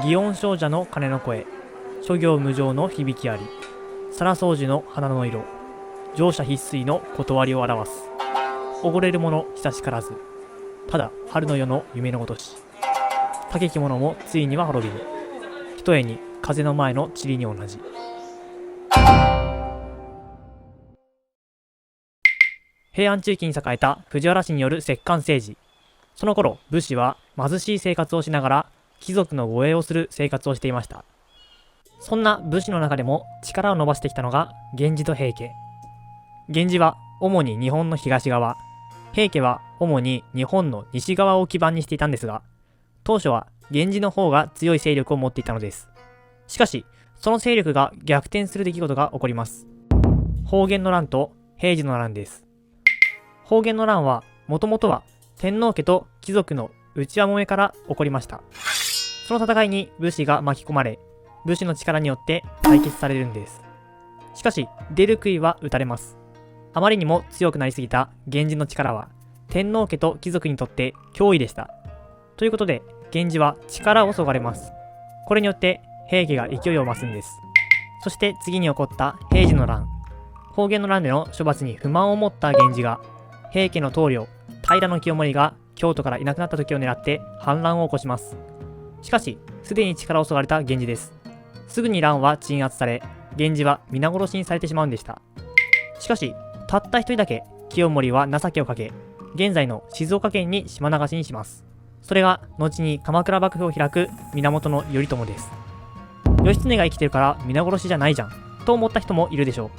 祇園精舎の鐘の声、諸行無常の響きあり、皿掃除の花の色、乗車必須の断りを表す。おごれる者久しからず、ただ春の夜の夢のごとし。竹き者もついには滅びぬ。ひとえに風の前の塵に同じ。平安中期に栄えた藤原氏による摂関政治。その頃、武士は貧しい生活をしながら貴族の護衛をする生活をしていました。そんな武士の中でも力を伸ばしてきたのが源氏と平家。源氏は主に日本の東側、平家は主に日本の西側を基盤にしていたんですが、当初は源氏の方が強い勢力を持っていたのです。しかし、その勢力が逆転する出来事が起こります。保元の乱と平治の乱です。保元の乱はもともとは天皇家と貴族の内輪もめから起こりました。その戦いに武士が巻き込まれ、武士の力によって解決されるんです。しかし、出る杭は打たれます。あまりにも強くなりすぎた源氏の力は、天皇家と貴族にとって脅威でした。ということで、源氏は力をそがれます。これによって平家が勢いを増すんです。そして次に起こった平治の乱。保元の乱での処罰に不満を持った源氏が、平家の棟梁、平清盛が京都からいなくなった時を狙って反乱を起こします。しかし、すでに力をそがれた源氏です。すぐに乱は鎮圧され、源氏は皆殺しにされてしまうんでした。しかし、たった一人だけ清盛は情けをかけ、現在の静岡県に島流しにします。それが後に鎌倉幕府を開く源頼朝です。義経が生きてるから皆殺しじゃないじゃんと思った人もいるでしょ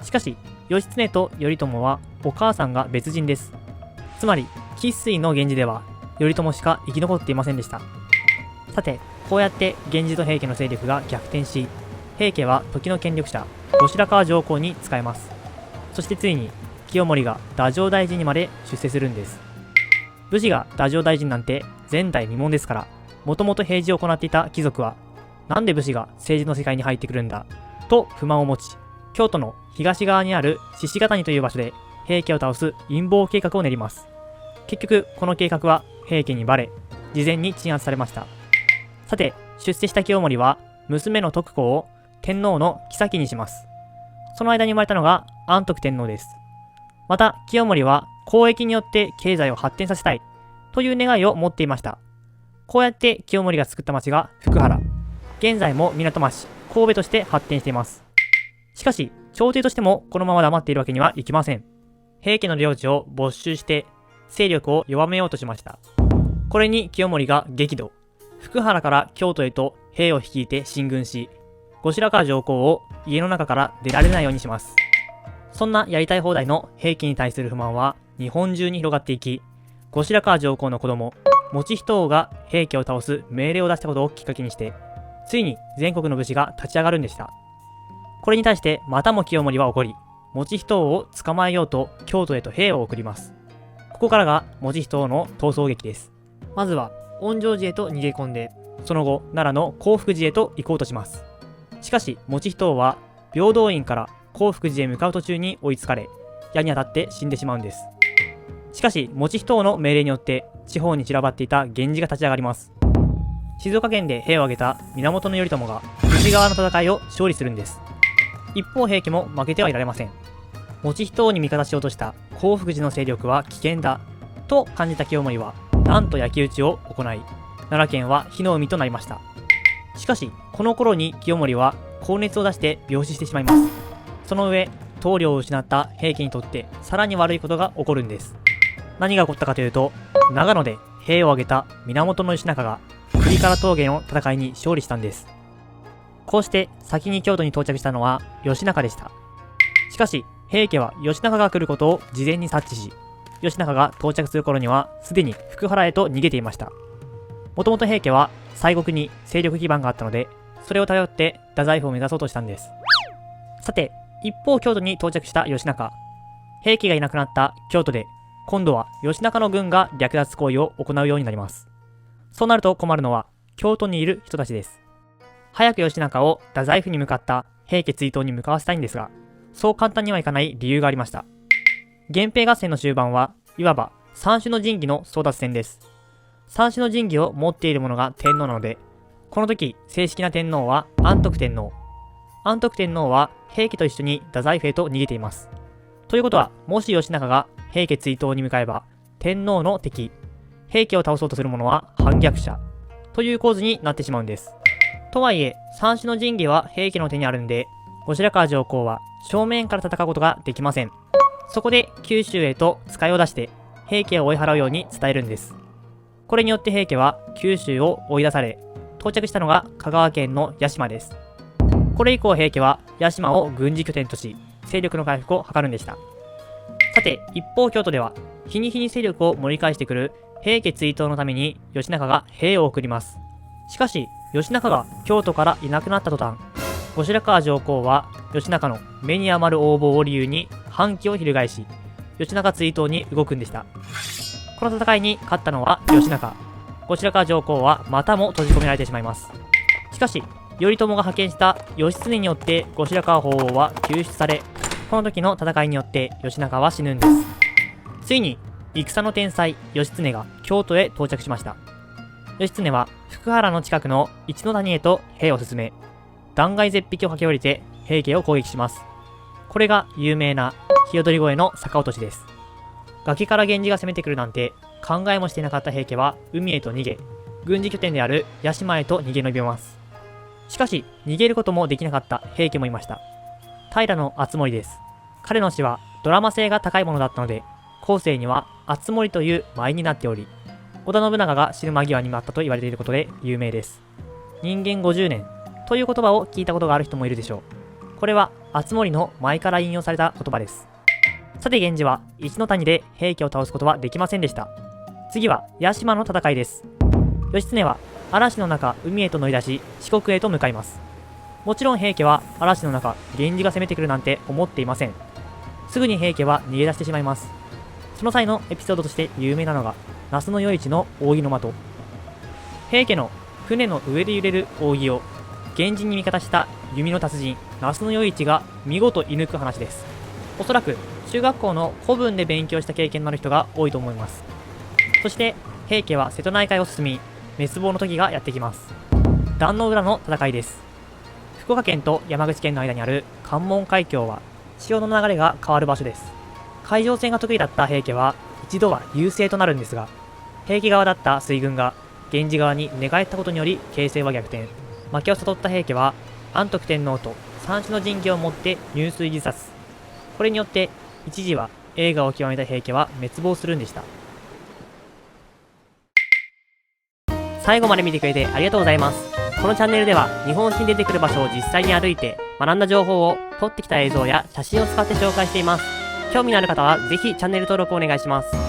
う。しかし、義経と頼朝はお母さんが別人です。つまり、生粋の源氏では頼朝しか生き残っていませんでした。さて、こうやって源氏と平家の勢力が逆転し、平家は時の権力者、後白河上皇に仕えます。そしてついに、清盛が太政大臣にまで出世するんです。武士が太政大臣なんて前代未聞ですから、もともと平治を行っていた貴族は、なんで武士が政治の世界に入ってくるんだ、と不満を持ち、京都の東側にある鹿ヶ谷という場所で平家を倒す陰謀計画を練ります。結局、この計画は平家にバレ、事前に鎮圧されました。さて、出世した清盛は、娘の徳子を天皇の后にします。その間に生まれたのが安徳天皇です。また、清盛は交易によって経済を発展させたいという願いを持っていました。こうやって清盛が作った町が福原。現在も港町、神戸として発展しています。しかし、朝廷としてもこのまま黙っているわけにはいきません。平家の領地を没収して勢力を弱めようとしました。これに清盛が激怒。福原から京都へと兵を率いて進軍し、後白河上皇を家の中から出られないようにします。そんなやりたい放題の平家に対する不満は日本中に広がっていき、後白河上皇の子供、以仁王が平家を倒す命令を出したことをきっかけにして、ついに全国の武士が立ち上がるんでした。これに対してまたも清盛は怒り、以仁王を捕まえようと京都へと兵を送ります。ここからが以仁王の逃走劇です。まずは恩城寺へと逃げ込んで、その後奈良の興福寺へと行こうとします。しかし以仁王は平等院から興福寺へ向かう途中に追いつかれ、矢に当たって死んでしまうんです。しかし以仁王の命令によって地方に散らばっていた源氏が立ち上がります。静岡県で兵を挙げた源頼朝が内側の戦いを勝利するんです。一方平家も負けてはいられません。以仁王に味方しようとした興福寺の勢力は危険だと感じた清盛はなんと焼き討ちを行い、奈良県は火の海となりました。しかしこの頃に清盛は高熱を出して病死してしまいます。その上、棟梁を失った平家にとってさらに悪いことが起こるんです。何が起こったかというと、長野で兵を挙げた源義仲が栗から峠の戦いに勝利したんです。こうして先に京都に到着したのは義仲でした。しかし平家は義仲が来ることを事前に察知し、義仲が到着する頃にはすでに福原へと逃げていました。もともと平家は西国に勢力基盤があったので、それを頼って太宰府を目指そうとしたんです。さて、一方京都に到着した義仲。平家がいなくなった京都で、今度は義仲の軍が略奪行為を行うようになります。そうなると困るのは京都にいる人たちです。早く義仲を太宰府に向かった平家追討に向かわせたいんですが、そう簡単にはいかない理由がありました。源平合戦の終盤はいわば三種の神器の争奪戦です。三種の神器を持っている者が天皇なので、この時、正式な天皇は安徳天皇。安徳天皇は平家と一緒に太宰府へと逃げています。ということは、もし義仲が平家追討に向かえば、天皇の敵、平家を倒そうとする者は反逆者という構図になってしまうんです。とはいえ、三種の神器は平家の手にあるんで、後白河上皇は正面から戦うことができません。そこで九州へと使いを出して平家を追い払うように伝えるんです。これによって平家は九州を追い出され、到着したのが香川県の屋島です。これ以降平家は屋島を軍事拠点とし、勢力の回復を図るんでした。さて、一方京都では、日に日に勢力を盛り返してくる平家追討のために義仲が兵を送ります。しかし、義仲が京都からいなくなった途端、後白河上皇は義仲の目に余る横暴を理由に反旗を翻し、義仲追討に動くんでした。この戦いに勝ったのは義仲。後白河上皇はまたも閉じ込められてしまいます。しかし、頼朝が派遣した義経によって後白河法皇は救出され、この時の戦いによって義仲は死ぬんです。ついに、戦の天才義経が京都へ到着しました。義経は福原の近くの一ノ谷へと兵を進め、断崖絶壁を駆け下りて平家を攻撃します。これが有名な鵯越の逆落としです。崖から源氏が攻めてくるなんて考えもしていなかった平家は海へと逃げ、軍事拠点である屋島へと逃げ延びます。しかし、逃げることもできなかった平家もいました。平敦盛です。彼の死はドラマ性が高いものだったので、後世には敦盛という舞になっており、織田信長が死ぬ間際になったと言われていることで有名です。人間50年という言葉を聞いたことがある人もいるでしょう。これは敦盛の舞から引用された言葉です。さて源氏は一ノ谷で平家を倒すことはできませんでした。次は屋島の戦いです。義経は嵐の中海へと乗り出し四国へと向かいます。もちろん平家は嵐の中源氏が攻めてくるなんて思っていません。すぐに平家は逃げ出してしまいます。その際のエピソードとして有名なのが那須与一の扇の的。平家の船の上で揺れる扇を源氏に味方した弓の達人那須与一が見事射抜く話です。おそらく中学校の古文で勉強した経験のある人が多いと思います。そして平家は瀬戸内海を進み、滅亡の時がやってきます。壇ノ浦の戦いです。福岡県と山口県の間にある関門海峡は潮の流れが変わる場所です。海上戦が得意だった平家は一度は優勢となるんですが、平家側だった水軍が源氏側に寝返ったことにより形勢は逆転。負けを悟った平家は安徳天皇と三種の神器を持って入水自殺。これによって一時は栄華を極めた平家は滅亡するんでした。最後まで見てくれてありがとうございます。このチャンネルでは日本史に出てくる場所を実際に歩いて学んだ情報を撮ってきた映像や写真を使って紹介しています。興味のある方はぜひチャンネル登録お願いします。